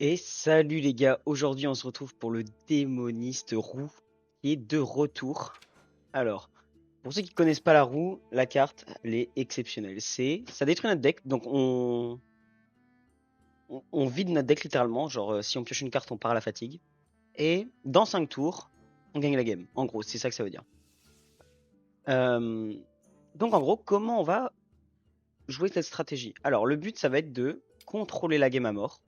Et salut les gars, aujourd'hui on se retrouve pour le démoniste roux qui est de retour. Alors, pour ceux qui connaissent pas la roue, la carte elle est exceptionnelle. Ça détruit notre deck, donc on vide notre deck littéralement. Genre si on pioche une carte, on part à la fatigue. Et dans 5 tours, on gagne la game. En gros, c'est ça que ça veut dire. Euh, donc en gros, comment on va jouer cette stratégie? Alors le but ça va être de contrôler la game à mort.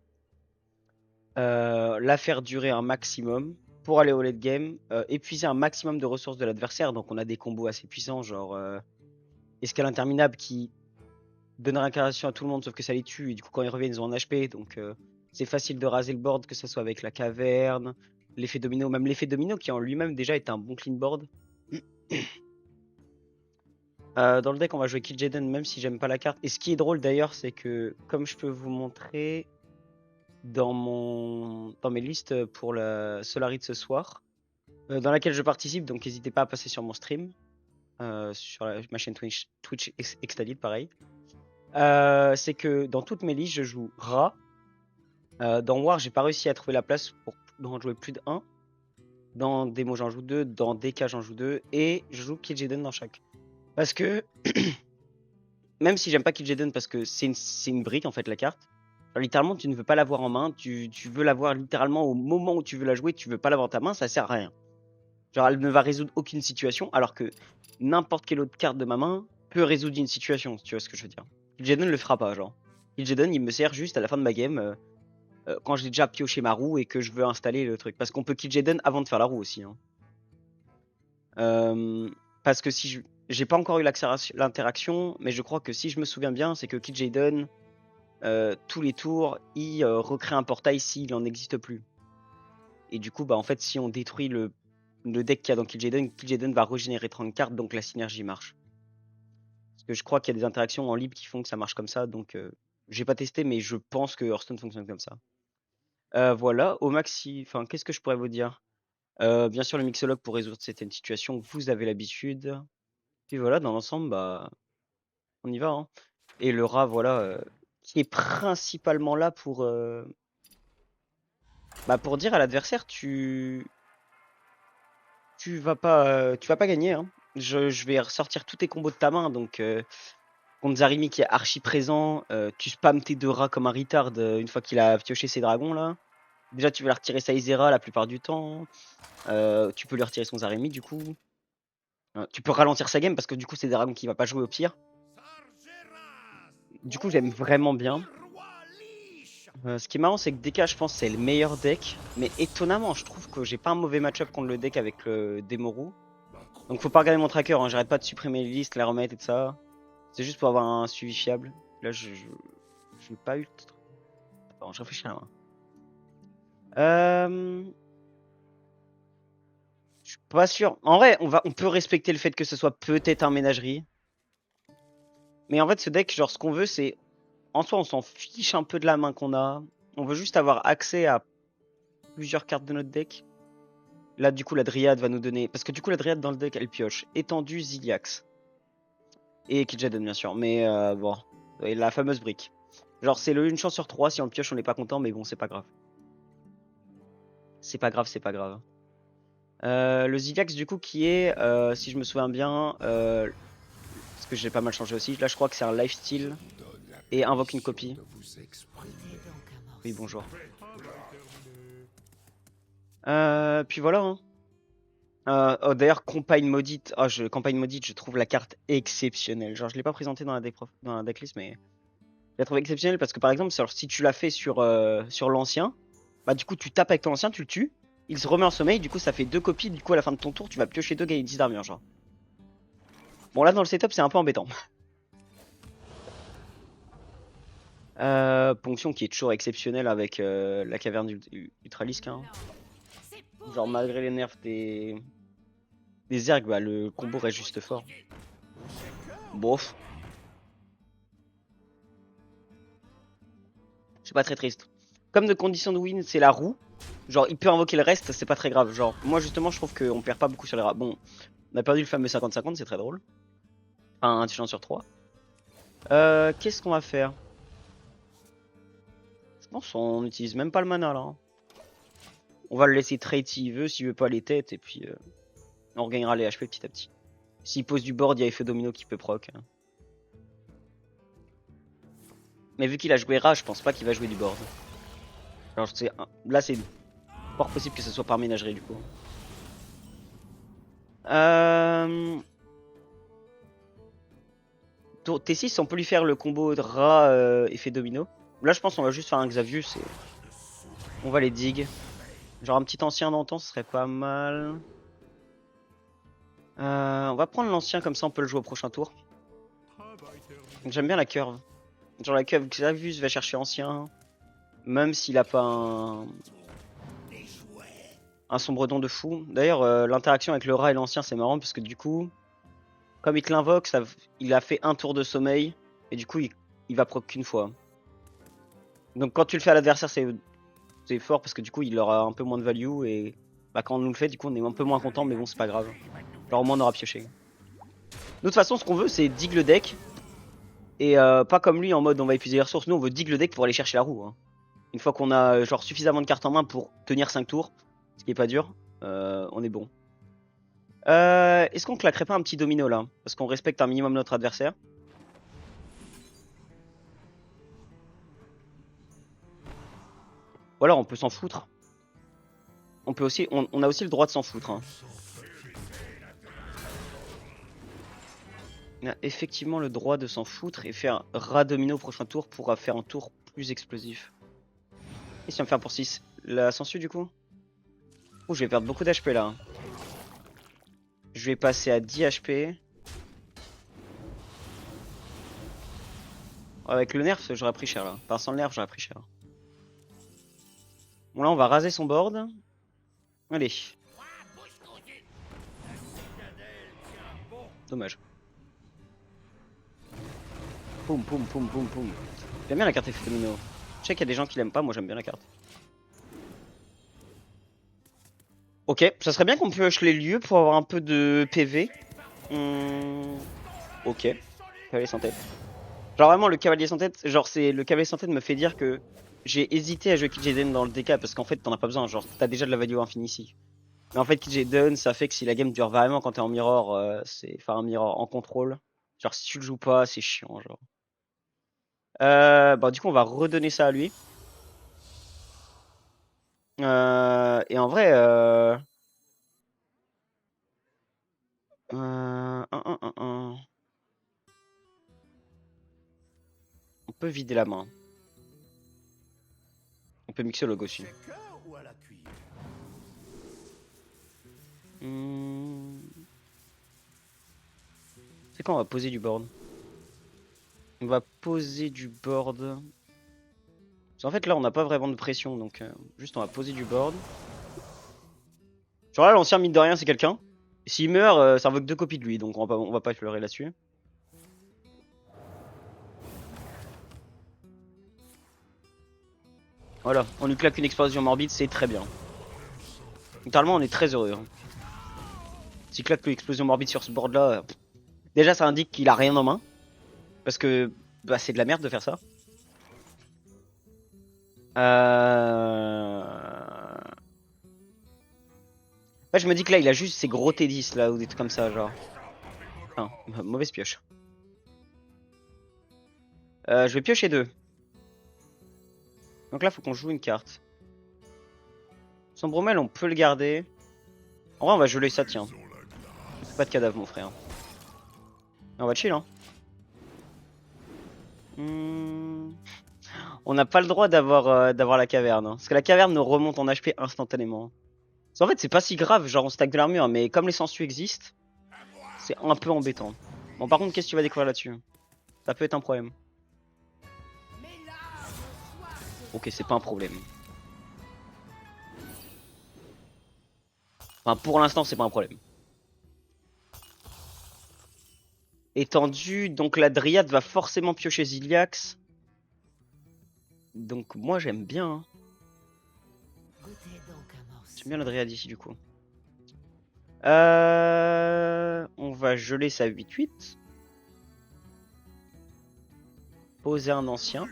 La faire durer un maximum pour aller au late game, épuiser un maximum de ressources de l'adversaire. Donc on a des combos assez puissants, genre escale interminable qui donne réincarnation à tout le monde sauf que ça les tue. Et du coup, quand ils reviennent, ils ont un HP. Donc c'est facile de raser le board, que ce soit avec la caverne, l'effet domino, même l'effet domino qui en lui-même déjà est un bon clean board. Dans le deck, on va jouer Kill Jaden, même si j'aime pas la carte. Et ce qui est drôle d'ailleurs, c'est que comme je peux vous montrer dans mes listes pour la Solari de ce soir, dans laquelle je participe, donc n'hésitez pas à passer sur mon stream, sur ma chaîne Twitch Extadid, pareil. C'est que dans toutes mes listes, je joue Ra. Dans War, j'ai pas réussi à trouver la place pour en jouer plus de 1. Dans Demo, j'en joue 2. Dans DK, j'en joue 2. Et je joue Kil'jaeden dans chaque. Parce que, même si j'aime pas Kil'jaeden, parce que c'est une brique en fait, la carte. Alors, littéralement, tu ne veux pas l'avoir en main. Tu veux l'avoir littéralement au moment où tu veux la jouer. Tu veux pas l'avoir en ta main, ça sert à rien. Genre, elle ne va résoudre aucune situation, alors que n'importe quelle autre carte de ma main peut résoudre une situation, si tu vois ce que je veux dire. Kil'jaeden ne le fera pas, genre. Kil'jaeden, il me sert juste à la fin de ma game, quand j'ai déjà pioché ma roue et que je veux installer le truc. Parce qu'on peut Kil'jaeden avant de faire la roue aussi. Hein. Parce que si j'ai pas encore eu l'interaction, mais je crois que si je me souviens bien, c'est que Kil'jaeden, tous les tours, il recrée un portail s'il en existe plus. Et du coup, bah en fait, si on détruit le deck qu'il y a dans Kil'jaeden va régénérer 30 cartes, donc la synergie marche. Parce que je crois qu'il y a des interactions en libre qui font que ça marche comme ça, donc j'ai pas testé, mais je pense que Hearthstone fonctionne comme ça. Voilà, au maxi, enfin, qu'est-ce que je pourrais vous dire? Bien sûr, le mixologue pour résoudre certaines situations, vous avez l'habitude. Puis voilà, dans l'ensemble, bah, on y va. Hein. Et le rat, voilà, qui est principalement là bah, pour dire à l'adversaire, tu vas pas gagner. Hein. Je vais ressortir tous tes combos de ta main, donc contre Zarimi qui est archi présent, tu spams tes deux rats comme un retard une fois qu'il a pioché ses dragons là. Déjà, tu vas leur retirer sa Isera la plupart du temps. Tu peux lui retirer son Zarimi du coup. Tu peux ralentir sa game parce que du coup, c'est des dragons qui va pas jouer au pire. Du coup, j'aime vraiment bien. Ce qui est marrant, c'est que DK, je pense, c'est le meilleur deck. Mais étonnamment, je trouve que j'ai pas un mauvais match-up contre le deck avec le Demoru. Donc, faut pas regarder mon tracker. Hein. J'arrête pas de supprimer les listes, les remettre et tout ça. C'est juste pour avoir un suivi fiable. Là, je n'ai pas eu. Attends, je réfléchis à la main. Je suis pas sûr. En vrai, on peut respecter le fait que ce soit peut-être un ménagerie. Mais en fait, ce deck, genre, ce qu'on veut, c'est. En soi, on s'en fiche un peu de la main qu'on a. On veut juste avoir accès à plusieurs cartes de notre deck. Là, du coup, la Dryade va nous donner. Parce que du coup, la Dryade dans le deck, elle pioche étendu, Ziliax. Et Kil'jaeden, bien sûr. Mais bon. Et la fameuse brique. Genre, c'est une chance sur 3. Si on le pioche, on n'est pas content. Mais bon, c'est pas grave. C'est pas grave, c'est pas grave. Le Ziliax, du coup, qui est, si je me souviens bien, parce que j'ai pas mal changé aussi. Là, je crois que c'est un lifesteal et invoque une copie. Oui, bonjour. Puis voilà. Hein. Oh, d'ailleurs, Campagne Maudite. Oh, Campagne Maudite, je trouve la carte exceptionnelle. Genre, je l'ai pas présentée dans dans la decklist, mais je la trouve exceptionnelle parce que par exemple, si tu l'as fait sur l'ancien, bah du coup, tu tapes avec ton ancien, tu le tues. Il se remet en sommeil, du coup, ça fait deux copies. Du coup, à la fin de ton tour, tu vas piocher deux gagner 10 d'armure, genre. Bon, là, dans le setup, c'est un peu embêtant. Ponction qui est toujours exceptionnelle avec la caverne Ultralisk. Hein. Genre, malgré les nerfs des Zerg, bah, le combo reste juste fort. Bof. C'est pas très triste. Comme de condition de win, c'est la roue. Genre, il peut invoquer le reste, c'est pas très grave. Genre, moi, justement, je trouve qu'on perd pas beaucoup sur les rats. Bon, on a perdu le fameux 50-50, c'est très drôle. Enfin, un chance sur 3. Qu'est-ce qu'on va faire? Non, on n'utilise même pas le mana là. Hein. On va le laisser trade s'il veut pas les têtes, et puis on regagnera les HP petit à petit. S'il pose du board, il y a effet domino qui peut proc. Hein. Mais vu qu'il a joué Ra, je pense pas qu'il va jouer du board. Alors là c'est fort possible que ce soit par ménagerie du coup. T6 on peut lui faire le combo de Ra effet domino. Là je pense qu'on va juste faire un Xavius et on va les dig. Genre un petit ancien d'antan ce serait pas mal. On va prendre l'ancien comme ça on peut le jouer au prochain tour. J'aime bien la curve. Genre la curve Xavius va chercher ancien. Même s'il a pas un sombre don de fou. D'ailleurs l'interaction avec le rat et l'ancien c'est marrant parce que du coup comme il te l'invoque il a fait un tour de sommeil et du coup il va proc qu'une fois. Donc quand tu le fais à l'adversaire c'est fort parce que du coup il aura un peu moins de value et bah, quand on nous le fait du coup on est un peu moins content mais bon c'est pas grave. Genre au moins on aura pioché. De toute façon ce qu'on veut c'est dig le deck et pas comme lui en mode on va épuiser les ressources. Nous on veut dig le deck pour aller chercher la roue. Hein. Une fois qu'on a genre suffisamment de cartes en main pour tenir 5 tours, ce qui est pas dur, on est bon. Est-ce qu'on claquerait pas un petit domino là? Parce qu'on respecte un minimum notre adversaire. Ou alors on peut s'en foutre. On peut aussi, on a aussi le droit de s'en foutre. Hein. On a effectivement le droit de s'en foutre et faire rat domino au prochain tour pour faire un tour plus explosif. Et si on fait un pour 6 la sensu du coup? Ouh, je vais perdre beaucoup d'HP là. Je vais passer à 10 HP. Avec le nerf, j'aurais pris cher là. Enfin, sans le nerf, j'aurais pris cher. Bon, là, on va raser son board. Allez. Dommage. Poum, poum, poum, poum, poum. J'aime bien la carte effet domino. Je sais qu'il y a des gens qui l'aiment pas, moi j'aime bien la carte. Ok, ça serait bien qu'on pioche les lieux pour avoir un peu de PV. Ok. Cavalier sans tête. Genre vraiment le cavalier sans tête, genre c'est le cavalier sans tête me fait dire que j'ai hésité à jouer Kid Jaden dans le DK parce qu'en fait t'en as pas besoin, genre t'as déjà de la value infinie ici. Mais en fait Kid Jaden ça fait que si la game dure vraiment quand t'es en mirror, c'est enfin un mirror en contrôle. Genre si tu le joues pas c'est chiant genre. Bah du coup on va redonner ça à lui. Et en vrai on peut vider la main. On peut mixer le logo aussi. C'est quand on va poser du board? On va poser du board. Parce qu'en fait là on n'a pas vraiment de pression donc juste on va poser du board. Genre là l'ancien mine de rien c'est quelqu'un. S'il meurt ça invoque 2 copies de lui donc on va pas pleurer là-dessus. Voilà, on lui claque une explosion morbide, c'est très bien. Littéralement on est très heureux. Hein. S'il claque une explosion morbide sur ce board là, déjà ça indique qu'il a rien en main. Parce que bah, c'est de la merde de faire ça. Ouais, je me dis que là il a juste ces gros T10 là ou des trucs comme ça genre. Enfin, mauvaise pioche. Je vais piocher 2. Donc là faut qu'on joue une carte. Son bromel on peut le garder. En vrai on va geler ça tiens. Pas de cadavre mon frère. On va chill hein. On n'a pas le droit d'avoir la caverne. Hein. Parce que la caverne nous remonte en HP instantanément. En fait c'est pas si grave, genre on stack de l'armure, mais comme les sensus existent, c'est un peu embêtant. Bon par contre qu'est-ce que tu vas découvrir là-dessus? Ça peut être un problème. Ok c'est pas un problème. Enfin pour l'instant c'est pas un problème. Étendu, donc la Dryade va forcément piocher Ziliax. Donc moi j'aime bien. Hein. J'aime bien la Dryade ici du coup. On va geler sa 8-8. Poser un ancien.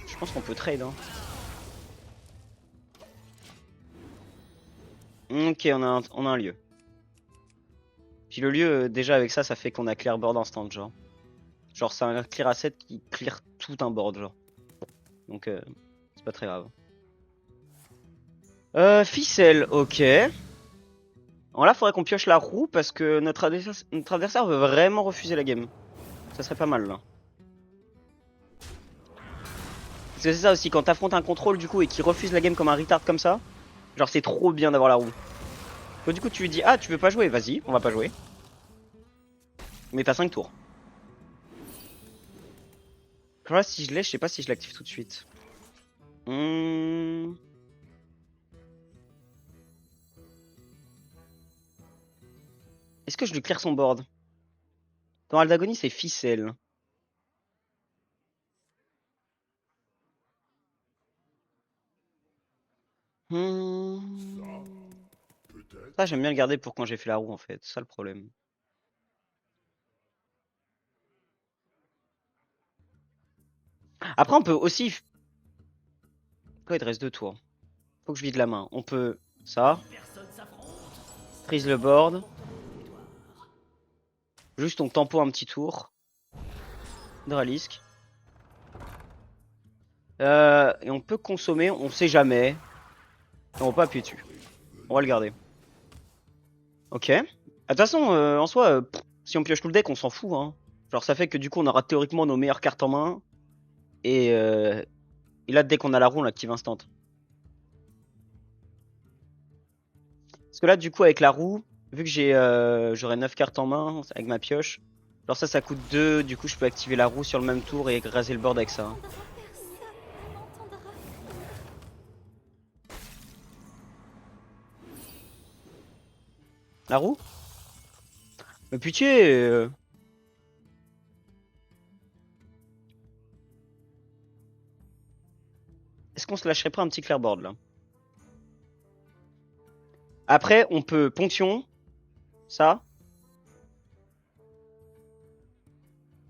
Je pense qu'on peut trade. Hein. Ok, on a un lieu. Puis le lieu, déjà avec ça, ça fait qu'on a clear board instant, genre. Genre, c'est un clear asset qui clear tout un board, genre. Donc, c'est pas très grave. Ficelle, ok. Alors là, faudrait qu'on pioche la roue parce que notre adversaire veut vraiment refuser la game. Ça serait pas mal, là. Parce que c'est ça aussi, quand t'affrontes un contrôle, du coup, et qu'il refuse la game comme un retard comme ça, genre, c'est trop bien d'avoir la roue. Donc, du coup, tu lui dis, ah, tu veux pas jouer? Vas-y, on va pas jouer. Mais t'as 5 tours. Là, si je l'ai, je sais pas si je l'active tout de suite. Est-ce que je lui clear son board? Dans Aldagonie, c'est ficelle. Ça, j'aime bien le garder pour quand j'ai fait la roue, en fait. C'est ça le problème. Après, on peut aussi... Quoi, il te reste 2 tours. Faut que je vide la main. On peut... Ça. Freeze le board. Juste on tempo un petit tour. Dralisk. Et on peut consommer, on sait jamais. Et on peut appuyer dessus. On va le garder. Ok. De toute façon, en soi, si on pioche tout le deck, on s'en fout. Hein. Genre ça fait que du coup on aura théoriquement nos meilleures cartes en main. Et là, dès qu'on a la roue, on l'active instant. Parce que là, du coup, avec la roue, vu que j'aurai 9 cartes en main avec ma pioche, alors ça coûte 2, du coup je peux activer la roue sur le même tour et raser le board avec ça. Hein. La roue? Mais pitié Est-ce qu'on se lâcherait pas un petit clearboard là? Après, on peut ponction, ça.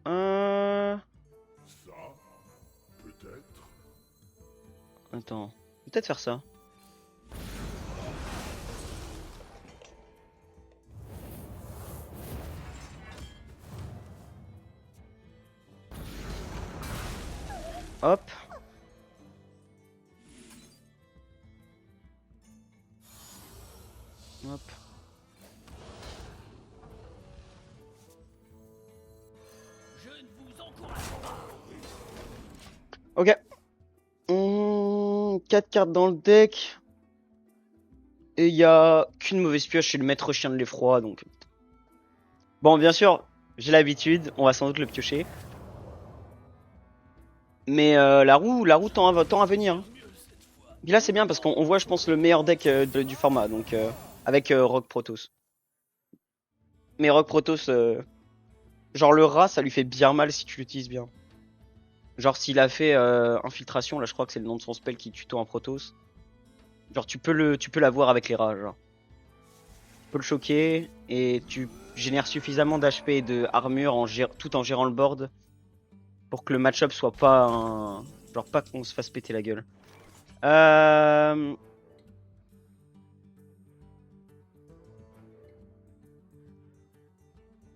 Euh... Attends, peut-être faire ça. Hop. Hop. Ok. 4 cartes dans le deck. Et il y a qu'une mauvaise pioche, c'est le maître chien de l'effroi, donc... Bon, bien sûr, j'ai l'habitude, on va sans doute le piocher. Mais la roue tend à venir. Hein. Et là, c'est bien parce qu'on voit, je pense, le meilleur deck du format, donc avec Rogue Protoss. Mais Rogue Protoss, genre le rat, ça lui fait bien mal si tu l'utilises bien. Genre s'il a fait infiltration, là je crois que c'est le nom de son spell qui tuto un Protoss. Genre tu peux l'avoir avec les rats, genre. Tu peux le choquer et tu génères suffisamment d'HP et de armure tout en gérant le board pour que le match-up soit pas un... Genre pas qu'on se fasse péter la gueule.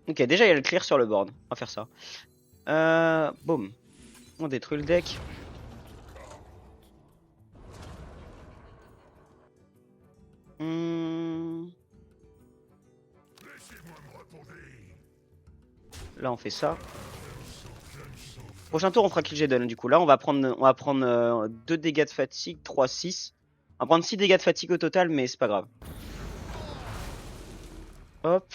Ok, déjà il y a le clear sur le board. On va faire ça. Boum. On détruit le deck. Là on fait ça. Prochain tour on fera Kill Jaden du coup. Là on va prendre 2 dégâts de fatigue, 3, 6. On va prendre 6 dégâts de fatigue au total mais c'est pas grave. Hop.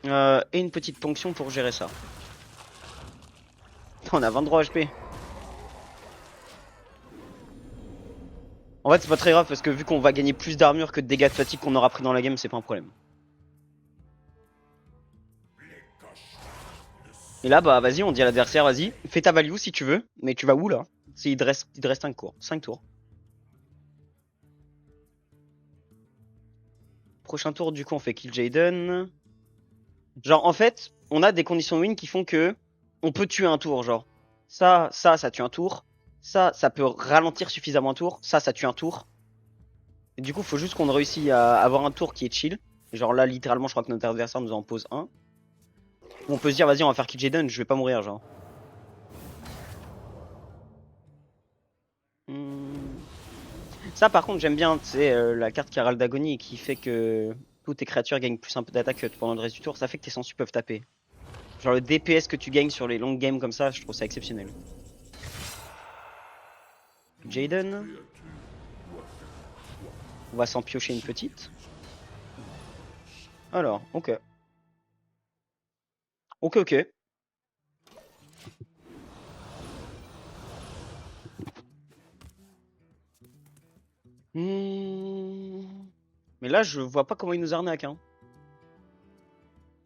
Et une petite ponction pour gérer ça. On a 23 HP. En fait c'est pas très grave parce que vu qu'on va gagner plus d'armure que de dégâts de fatigue qu'on aura pris dans la game, c'est pas un problème. Et là bah vas-y on dit à l'adversaire vas-y, fais ta value si tu veux, mais tu vas où là? Il te reste 5 tours. Prochain tour du coup on fait Kill Jaden. Genre, en fait, on a des conditions win qui font que on peut tuer un tour. Genre, ça tue un tour. Ça peut ralentir suffisamment un tour. Ça tue un tour. Et du coup, faut juste qu'on réussisse à avoir un tour qui est chill. Genre là, littéralement, je crois que notre adversaire nous en pose un. Où on peut se dire, vas-y, on va faire kill Jaden, je vais pas mourir, genre. Hmm. Ça, par contre, j'aime bien, c'est la carte Caral d'Agonie qui fait que toutes tes créatures gagnent plus un peu d'attaque pendant le reste du tour. Ça fait que tes sensus peuvent taper. Genre le DPS que tu gagnes sur les longues games comme ça, je trouve ça exceptionnel. Jaden, on va s'en piocher une petite. Alors, ok. Ok, ok. Hmm. Mais là, je vois pas comment il nous arnaque, hein.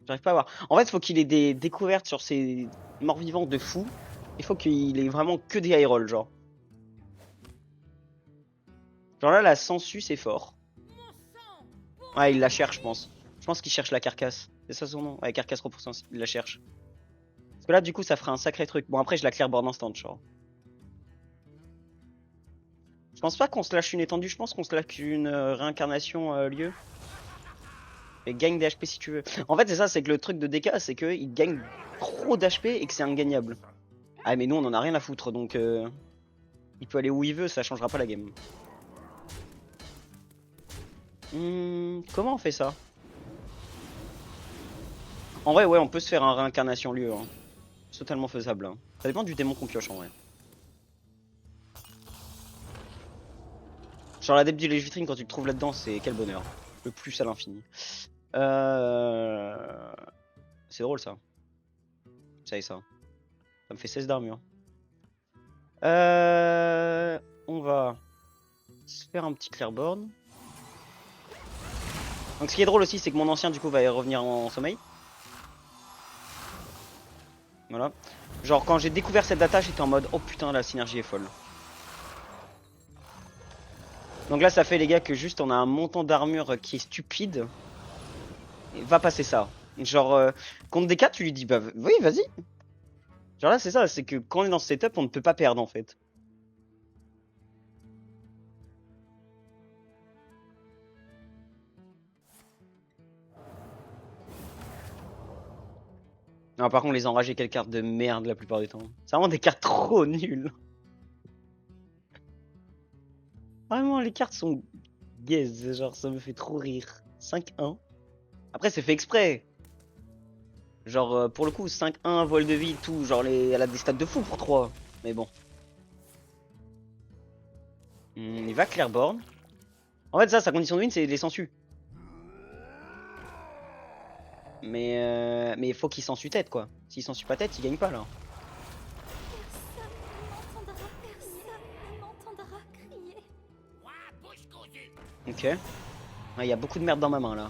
J'arrive pas à voir. En fait, il faut qu'il ait des découvertes sur ses morts-vivants de fou. Il faut qu'il ait vraiment que des high rolls, genre. Genre là, la sensu, c'est fort. Ouais, il la cherche, je pense. Je pense qu'il cherche la carcasse. C'est ça son nom? Ouais, carcasse repoussance, il la cherche. Parce que là, du coup, ça ferait un sacré truc. Bon, après, je la clearboard instant, genre. Je pense pas qu'on se lâche une étendue, je pense qu'on se lâche une réincarnation lieu. Et gagne des HP si tu veux. En fait, c'est ça, c'est que le truc de DK, c'est qu'il gagne trop d'HP et que c'est ingagnable. Ah, mais nous, on en a rien à foutre, donc il peut aller où il veut, ça changera pas la game. Comment on fait ça? En vrai, ouais, on peut se faire un réincarnation lieu. Hein. C'est totalement faisable. Hein. Ça dépend du démon qu'on pioche en vrai. Genre la depth du Lège-Vitrine, quand tu le trouves là-dedans, c'est quel bonheur. Le plus à l'infini. Euh... C'est drôle ça. Ça et ça. Ça me fait 16 d'armure. On va se faire un petit clearboard. Donc ce qui est drôle aussi, c'est que mon ancien du coup va revenir en sommeil. Voilà. Genre quand j'ai découvert cette data, j'étais en mode oh putain la synergie est folle. Donc là ça fait les gars que juste on a un montant d'armure qui est stupide. Et va passer ça. Genre contre des 4 tu lui dis bah oui vas-y. Genre là c'est ça, c'est que quand on est dans ce setup on ne peut pas perdre en fait. Non par contre les enragés quelle carte de merde la plupart du temps. C'est vraiment des cartes trop nulles. Vraiment les cartes sont gaze, genre ça me fait trop rire. 5-1. Après c'est fait exprès. Genre, pour le coup, 5-1, voile de vie, tout. Genre, elle a des stats de fou pour 3. Mais bon. Il va Clairborn. En fait, ça, sa condition de win, c'est les sensus. Mais il faut qu'il sensu tête, quoi. S'il sensu pas tête, il gagne pas, là. Ok. Il y a beaucoup de merde dans ma main, là.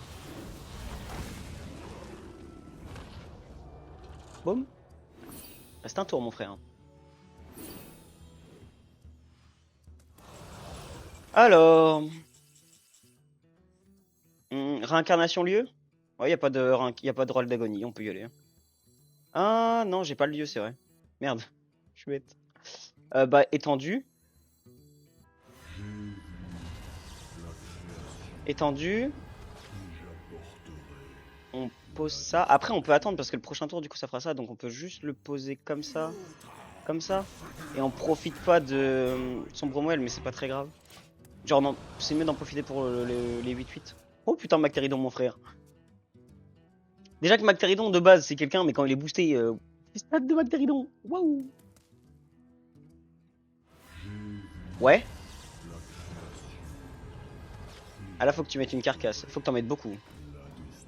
Boum. Reste un tour, mon frère. Alors. Réincarnation lieu. Ouais, y a pas de rôle d'agonie, on peut y aller. Hein. Ah, non, j'ai pas le lieu, c'est vrai. Merde. Je suis bête. Bah, étendu. Étendu. On pose ça. Après, on peut attendre parce que le prochain tour, du coup, ça fera ça. Donc, on peut juste le poser comme ça. Comme ça. Et on profite pas de Sombre Moelle, mais c'est pas très grave. Genre, non, c'est mieux d'en profiter pour les 8-8. Oh putain, Macteridon, mon frère. Déjà que Macteridon, de base, c'est quelqu'un, mais quand il est boosté, stats de Macteridon. Waouh. Ouais. Ah là, faut que tu mettes une carcasse. Faut que t'en mettes beaucoup.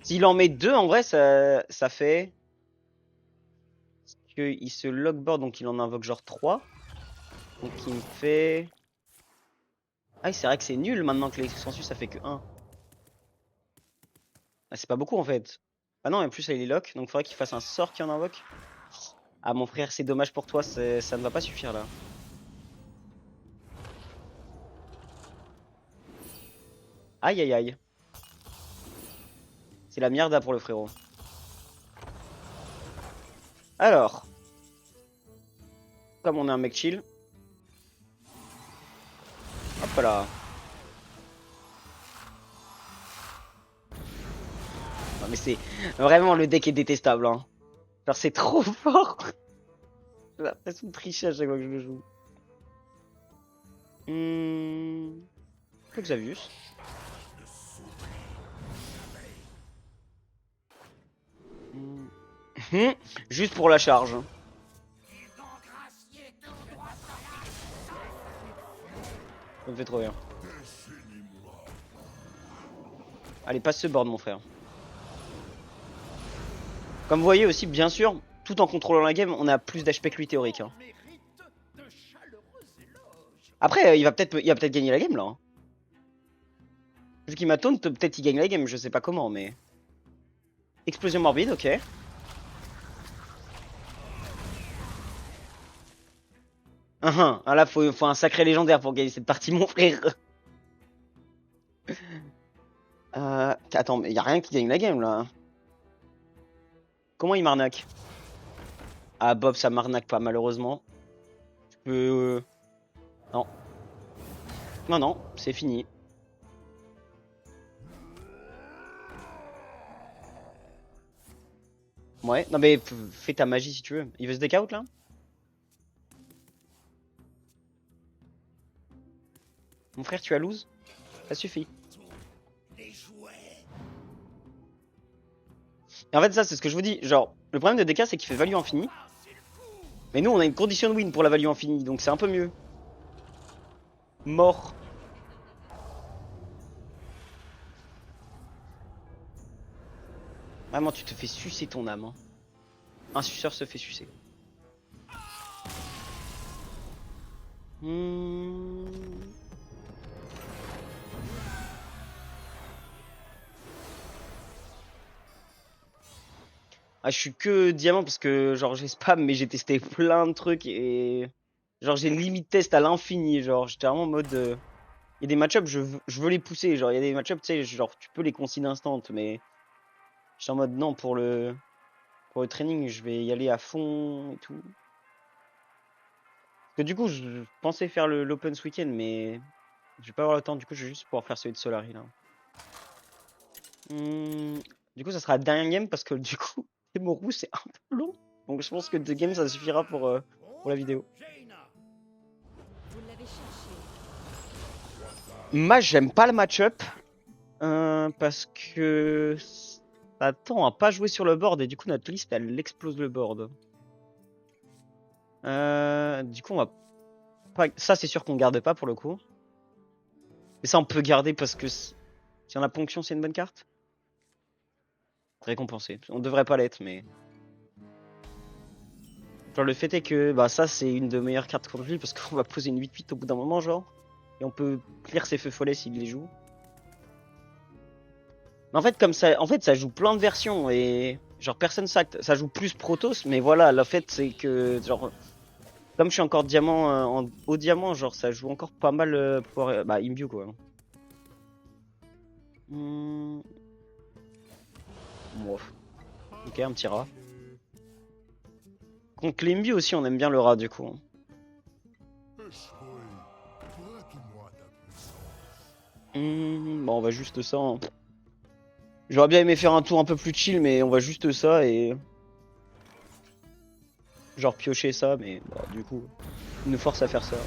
S'il en met deux, en vrai, ça fait. Il se logboard, donc il en invoque genre 3. Donc il me fait. Ah, c'est vrai que c'est nul maintenant que les sensus ça fait que 1. Ah, c'est pas beaucoup en fait. Ah non, et en plus là il est lock, donc il faudrait qu'il fasse un sort qui en invoque. Ah mon frère, c'est dommage pour toi, ça ne va pas suffire là. Aïe aïe aïe. C'est la mierda pour le frérot. Alors, comme on est un mec chill. Hop là. Non mais c'est... Vraiment, le deck est détestable. Hein. Genre, c'est trop fort. J'ai l'impression de tricher à chaque fois que je le joue. Xavius. Juste pour la charge. Ça me fait trop bien. Allez, passe ce board, mon frère. Comme vous voyez aussi, bien sûr, tout en contrôlant la game, on a plus d'HP que lui théorique. Hein. Après, il va peut-être gagner la game là. Hein. Vu qu'il m'a taunt, peut-être il gagne la game, je sais pas comment, mais. Explosion morbide, ok. Ah là, faut un sacré légendaire pour gagner cette partie, mon frère. Attends, mais y a rien qui gagne la game là. Comment il m'arnaque? Ah, Bob, ça m'arnaque pas, malheureusement. Je peux. Non. Non, non, c'est fini. Ouais, non mais fais ta magie si tu veux. Il veut se décaut là? Mon frère, tu as lose? Ça suffit. Et en fait, ça, c'est ce que je vous dis. Genre, le problème de DK, c'est qu'il fait value infini. Mais nous, on a une condition de win pour la value infinie, donc c'est un peu mieux. Mort. Vraiment, tu te fais sucer ton âme. Hein. Un suceur se fait sucer. Ah, je suis que diamant parce que genre j'ai spam, mais j'ai testé plein de trucs et genre j'ai limite test à l'infini. Genre j'étais vraiment en mode. Il y a des match-ups, je veux les pousser. Genre il y a des match-ups, tu sais, genre tu peux les consigner instant, mais j'étais en mode non pour le training, je vais y aller à fond et tout. Parce que du coup, je pensais faire l'open ce week-end, mais je vais pas avoir le temps. Du coup, je vais juste pouvoir faire celui de Solari là. Du coup, ça sera la dernière game parce que du coup, Temoru c'est un peu long. Donc je pense que 2 games ça suffira pour la vidéo. Moi, j'aime pas le match-up parce que ça tend à pas jouer sur le board et du coup notre liste elle explose le board. Du coup on va pas... Ça c'est sûr qu'on garde pas pour le coup. Mais ça on peut garder parce que si on a ponction c'est une bonne carte. Récompensé. On devrait pas l'être mais... Genre le fait est que bah ça c'est une de meilleures cartes contre lui parce qu'on va poser une 8-8 au bout d'un moment genre. Et on peut clear ses feux follets s'il les joue. Mais en fait comme ça, ça joue plein de versions et genre personne s'acte. Ça joue plus Protoss mais voilà le fait c'est que genre comme je suis encore diamant en haut diamant genre ça joue encore pas mal pour bah Imbue quoi. Ok un petit rat. Contre l'Imbue aussi on aime bien le rat du coup. Bon on va juste ça. Hein. J'aurais bien aimé faire un tour un peu plus chill mais on va juste ça et... Genre piocher ça mais bah, du coup il nous force à faire ça.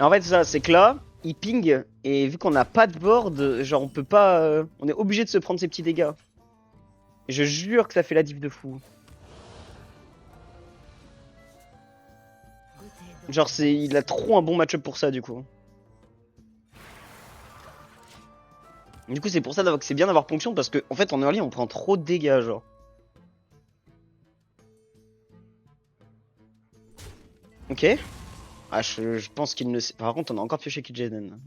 En fait ça c'est que là il ping et vu qu'on n'a pas de board genre on peut pas on est obligé de se prendre ces petits dégâts. Et je jure que ça fait la diff de fou. Genre il a trop un bon match-up pour ça du coup. Du coup c'est pour ça que c'est bien d'avoir ponction parce que en fait en early on prend trop de dégâts genre. Ok. Ah je pense qu'il ne sait. Par contre on a encore pioché Kil'jaeden.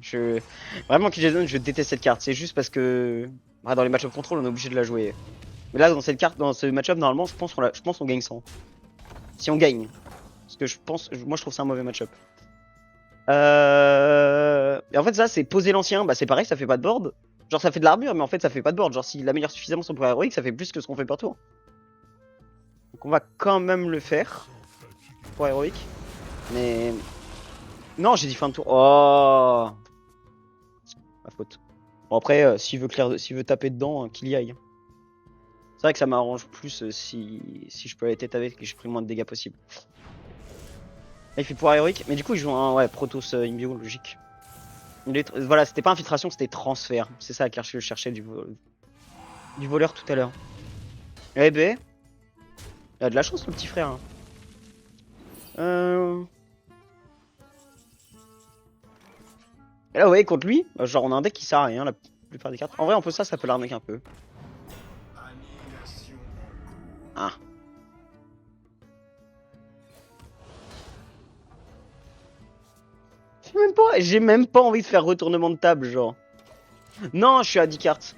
Vraiment Kil'jaeden je déteste cette carte. C'est juste parce que dans les match-up contrôle on est obligé de la jouer. Mais là dans cette carte, dans ce match-up normalement je pense qu'on gagne 100. Si on gagne. Parce que moi je trouve ça un mauvais match-up. Et en fait, ça, c'est poser l'ancien. Bah, c'est pareil, ça fait pas de board. Genre, ça fait de l'armure, mais en fait, ça fait pas de board. Genre, s'il améliore suffisamment son pouvoir héroïque, ça fait plus que ce qu'on fait par tour. Donc, on va quand même le faire. Pouvoir héroïque. Mais. Non, j'ai dit fin de tour. Oh! Ma faute. Bon, après, s'il veut taper dedans, qu'il y aille. C'est vrai que ça m'arrange plus si je peux aller tête avec et que j'ai pris le moins de dégâts possible. Là, il fait pouvoir héroïque, mais du coup, il joue un ouais, Protoss Imbio, logique. Voilà, c'était pas infiltration, c'était transfert. C'est ça que je cherchais du voleur tout à l'heure. Eh ben, il a de la chance, le petit frère. Hein. Et là, ouais, contre lui, genre, on a un deck qui sert à rien la plupart des cartes. En vrai, on peut ça peut l'arnaquer un peu. Ah. J'ai même pas envie de faire retournement de table, genre. Non, je suis à 10 cartes.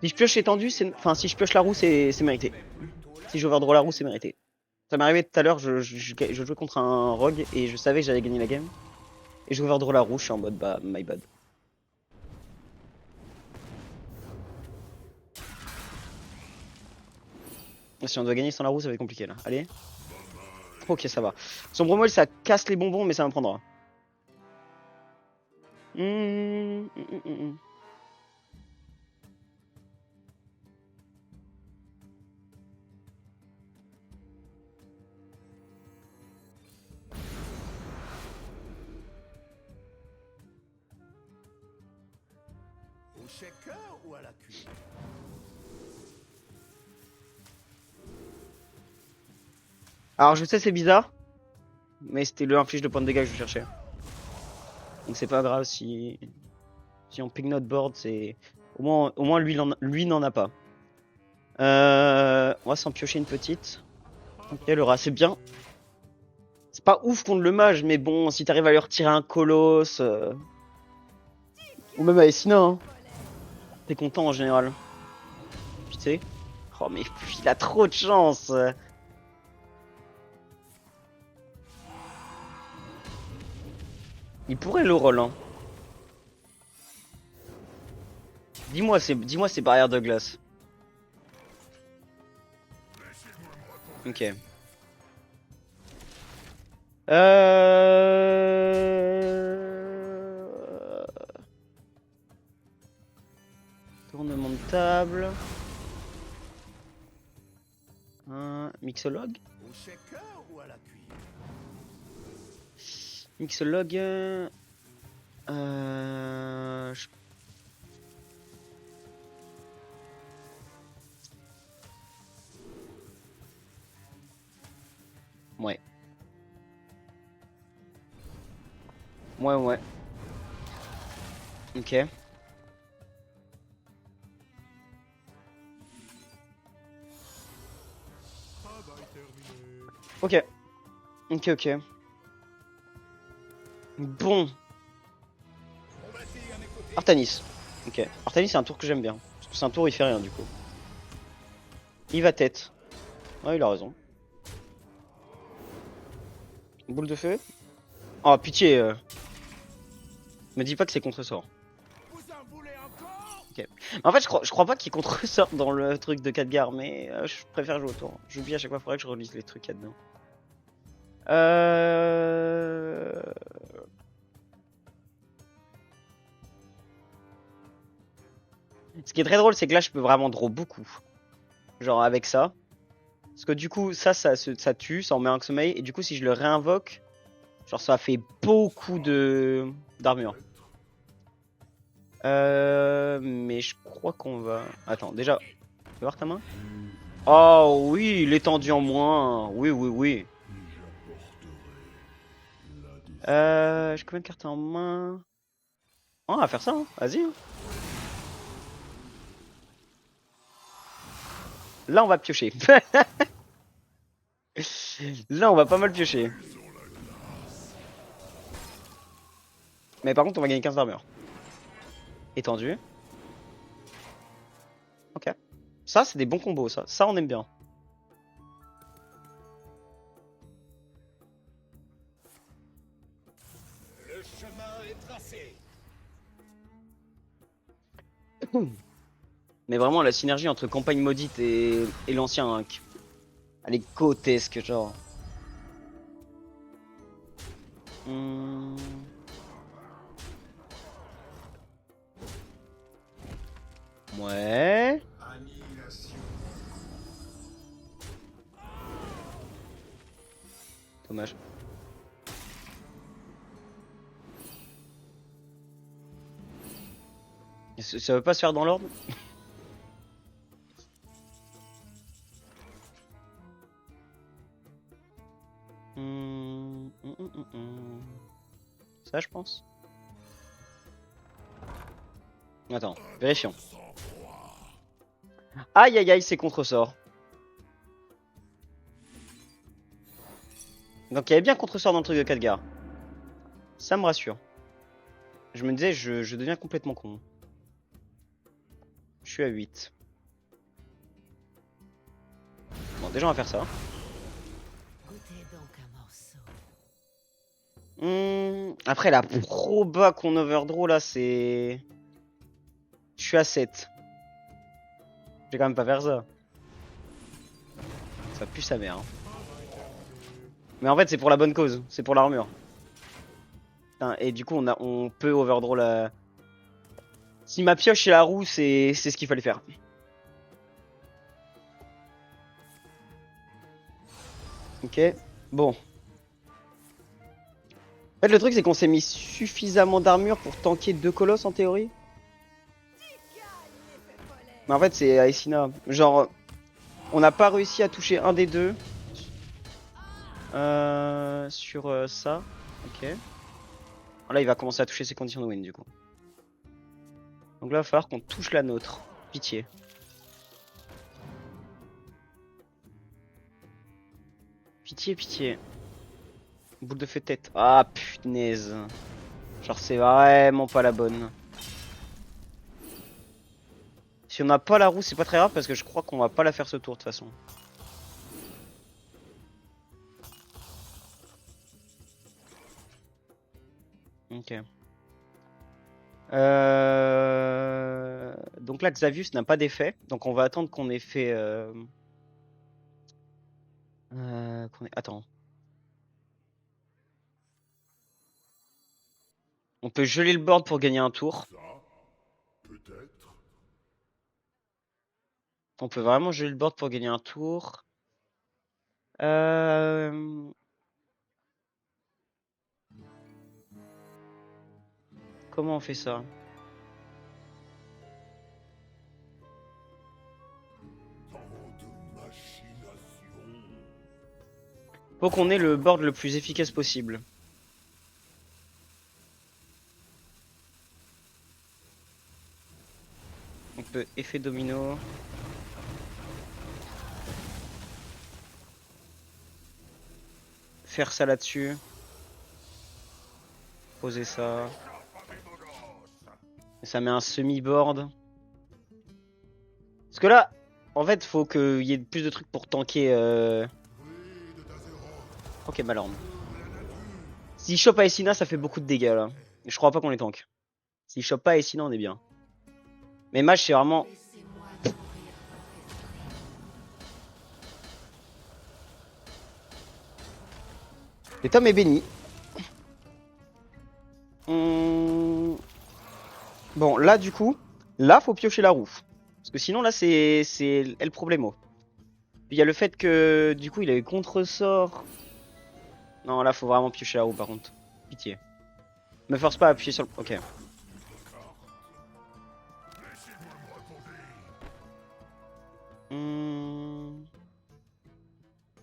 Si je pioche étendu, enfin, si je pioche la roue, c'est mérité. Si j'overdraw la roue, c'est mérité. Ça m'est arrivé tout à l'heure, je jouais contre un rogue et je savais que j'allais gagner la game. Et je overdraw la roue, je suis en mode bah, my bad. Si on doit gagner sans la roue, ça va être compliqué là. Allez. Ok, ça va. Sombre moelle, ça casse les bonbons, mais ça me prendra. Au shaker ou à la cuve? Alors je sais c'est bizarre, mais c'était le inflige de points de dégâts que je cherchais. Donc c'est pas grave si on pick notre board, c'est au moins lui n'en a pas. On va s'en piocher une petite. Ok, le rat c'est bien. C'est pas ouf contre le mage, mais bon, si t'arrives à lui retirer un colosse, ou même à Essina, hein, t'es content en général. Tu sais. Oh mais il a trop de chance. Il pourrait le roll, hein. Dis-moi ces barrières de glace. Ok. Tournement de table. Un mixologue. Au shaker ou à la cuve? Mixologue. Ouais. Ouais. Ok. Ok. Ok. Bon. Artanis. Ok. Artanis, c'est un tour que j'aime bien. Parce que c'est un tour où il fait rien du coup. Il va tête. Ouais, il a raison. Boule de feu. Oh, pitié. Me dis pas que c'est contre-sort. Ok. En fait, je crois pas qu'il contre-sort dans le truc de Khadgar, mais je préfère jouer au tour. J'oublie à chaque fois, faudrait que je relise les trucs qu'il y a dedans. Ce qui est très drôle, c'est que là, je peux vraiment draw beaucoup. Genre avec ça. Parce que du coup, ça tue, ça en met un sommeil. Et du coup, si je le réinvoque, genre ça fait beaucoup d'armure. Mais je crois qu'on va... Attends, déjà, fais voir ta main. Oh oui, l'étendue en moins. Oui. J'ai combien de cartes en main? Oh, on va faire ça, hein. Vas-y. Hein. Là, on va piocher. Là, on va pas mal piocher. Mais par contre, on va gagner 15 d'armure. Étendu. Ok. Ça, c'est des bons combos, ça. Ça, on aime bien. Mais vraiment, la synergie entre campagne maudite et l'ancien Hunk, elle est grotesque, genre. Hmm. Ouais. Dommage. Ça veut pas se faire dans l'ordre? Ça, je pense. Attends, vérifions. Aïe aïe aïe, c'est contre-sort. Donc il y avait bien contre-sort dans le truc de Khadgar. Ça me rassure. Je me disais, je deviens complètement con. Je suis à 8. Bon, déjà on va faire ça. Après la proba qu'on overdraw là, c'est... Je suis à 7. Je vais quand même pas faire ça. Ça pue sa mère. Hein. Mais en fait c'est pour la bonne cause, c'est pour l'armure. Et du coup on peut overdraw la... Si ma pioche est la roue, c'est ce qu'il fallait faire. Ok, bon. En fait le truc c'est qu'on s'est mis suffisamment d'armure pour tanker 2 colosses en théorie. Mais en fait c'est Aesina. Genre on n'a pas réussi à toucher un des deux. Sur ça. Ok. Là il va commencer à toucher ses conditions de win du coup. Donc là il va falloir qu'on touche la nôtre. Pitié. Pitié, pitié. Boule de feu tête. Ah punaise. Genre c'est vraiment pas la bonne. Si on n'a pas la roue c'est pas très grave parce que je crois qu'on va pas la faire ce tour de toute façon. Ok. Donc là Xavius n'a pas d'effet. Donc on va attendre qu'on ait fait... Attends. On peut geler le board pour gagner un tour. On peut vraiment geler le board pour gagner un tour. Comment on fait ça? Faut qu'on ait le board le plus efficace possible. On peut effet domino. Faire ça là-dessus. Poser ça. Et ça met un semi-board. Parce que là, en fait, faut qu'il y ait plus de trucs pour tanker. Ok, Malorne. S'il chope Aesina, ça fait beaucoup de dégâts là. Je crois pas qu'on les tank. S'il chope pas Aesina, on est bien. Mais Mage, c'est vraiment. Le tome est béni. Bon, là, du coup, là, faut piocher la roue. Parce que sinon, là, c'est le problème. Puis il y a le fait que, du coup, il a eu contre-sort. Non, là, faut vraiment piocher la roue, par contre. Pitié. Me force pas à appuyer sur le... Ok.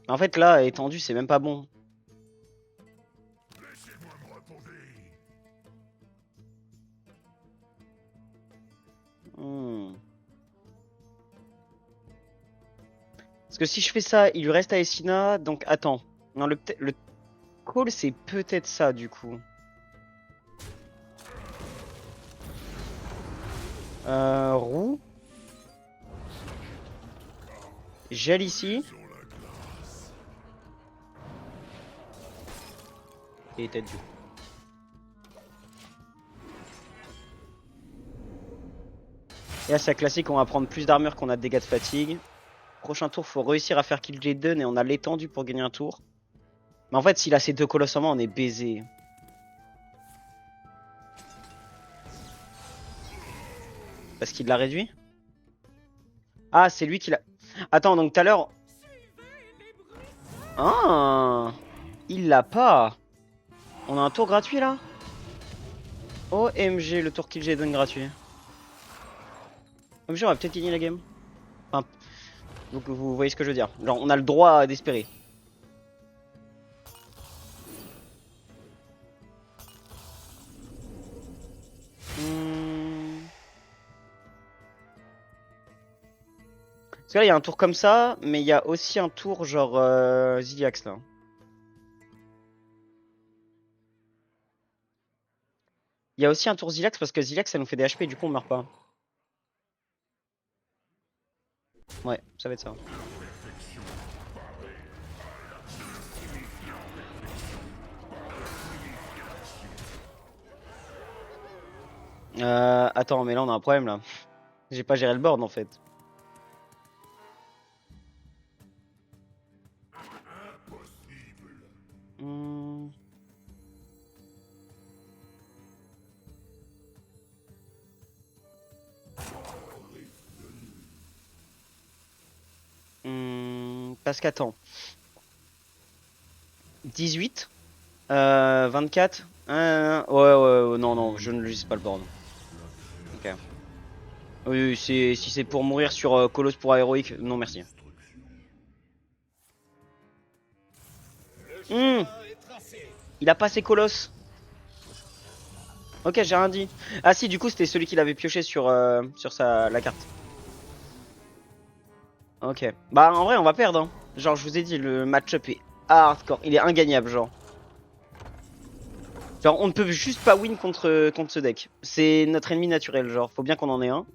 En fait, là, étendu, c'est même pas bon. Parce que si je fais ça, il lui reste Aesina, donc attends. Non, le call, c'est peut-être ça, du coup. Roue. Gel ici. Et tête du coup. Et là, c'est classique, on va prendre plus d'armure qu'on a de dégâts de fatigue. Prochain tour, faut réussir à faire kill Jaden et on a l'étendue pour gagner un tour. Mais en fait, s'il a ces 2 colosses en main, on est baisé. Parce qu'il l'a réduit? Ah, c'est lui qui l'a... Attends, donc tout à l'heure... Ah, il l'a pas. On a un tour gratuit là? OMG, le tour kill Jaden gratuit. OMG, on va peut-être gagner la game. Enfin, donc vous voyez ce que je veux dire. Genre, on a le droit d'espérer. Parce que là, il y a un tour comme ça, mais il y a aussi un tour genre Ziliax là. Il y a aussi un tour Zilax parce que Zilax ça nous fait des HP et du coup on meurt pas. Ouais, ça va être ça. Attends, mais là on a un problème là. J'ai pas géré le board en fait. Hmm. Parce qu'attends. 18 24 ouais, non, non, je ne lise pas le board. Ok. Oui, si c'est pour mourir sur Colosse pour héroïque, non merci. Il a pas ses colosses. Ok, j'ai rien dit. Ah si, du coup c'était celui qu'il avait pioché sur, la carte. Ok. Bah en vrai on va perdre hein. Genre je vous ai dit le match-up est hardcore, il est ingagnable genre. Genre on ne peut juste pas win contre ce deck. C'est notre ennemi naturel genre, faut bien qu'on en ait un.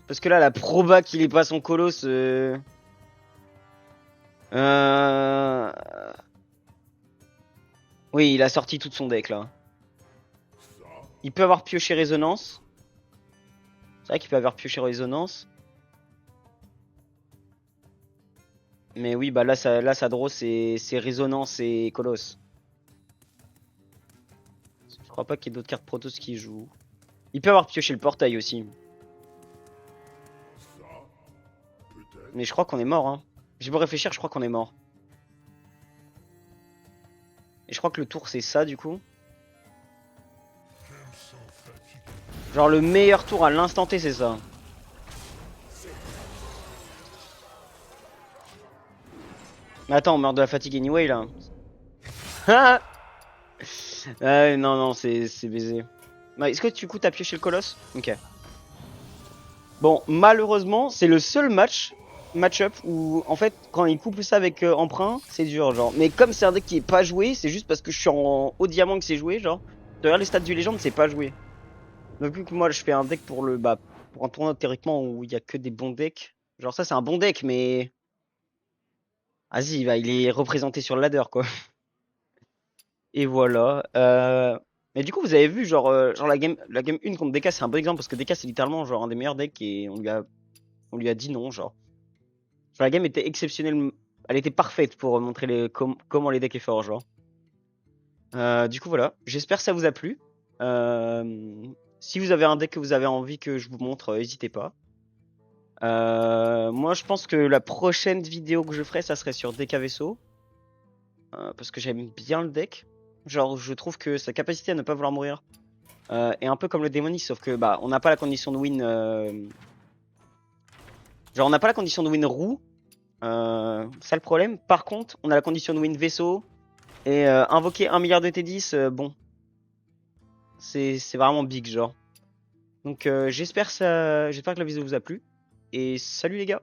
Parce que là la proba qu'il ait pas son colosse... Oui il a sorti tout son deck là. Il peut avoir pioché résonance. C'est vrai qu'il peut avoir pioché résonance. Mais oui, bah là, ça draw, c'est résonance et colosse. Je crois pas qu'il y ait d'autres cartes Protoss qui jouent. Il peut avoir pioché le portail aussi. Mais je crois qu'on est mort. Hein. J'ai beau réfléchir, je crois qu'on est mort. Et je crois que le tour, c'est ça du coup. Genre le meilleur tour à l'instant T, c'est ça. Mais attends, on meurt de la fatigue anyway là. Non, non, c'est baisé. Bah, est-ce que du coup t'as pioché le colosse? Ok. Bon, malheureusement, c'est le seul match-up où, en fait, quand il couple ça avec emprunt, c'est dur, genre. Mais comme c'est un deck qui est pas joué, c'est juste parce que je suis en haut diamant que c'est joué, genre. Derrière les stats du légende, c'est pas joué. Donc, vu que moi, je fais un deck pour un tournoi théoriquement où il y a que des bons decks. Genre, ça, c'est un bon deck, mais. Vas-y, bah, il est représenté sur le ladder, quoi. Et voilà. Mais du coup, vous avez vu, genre la game 1 contre DK, c'est un bon exemple parce que DK, c'est littéralement genre un des meilleurs decks et on lui a dit non, genre. La game était exceptionnelle, elle était parfaite pour montrer comment les decks est fort, genre. Du coup, voilà. J'espère que ça vous a plu. Si vous avez un deck que vous avez envie que je vous montre, n'hésitez pas. Moi, je pense que la prochaine vidéo que je ferai, ça serait sur DK parce que j'aime bien le deck. Genre, je trouve que sa capacité à ne pas vouloir mourir est un peu comme le démonis, sauf que bah, on n'a pas la condition de win. Genre, on n'a pas la condition de win roue. Ça le problème. Par contre, on a la condition de win vaisseau. Et invoquer 1 milliard de T10, bon. C'est vraiment big, genre. Donc j'espère que la vidéo vous a plu. Et salut les gars!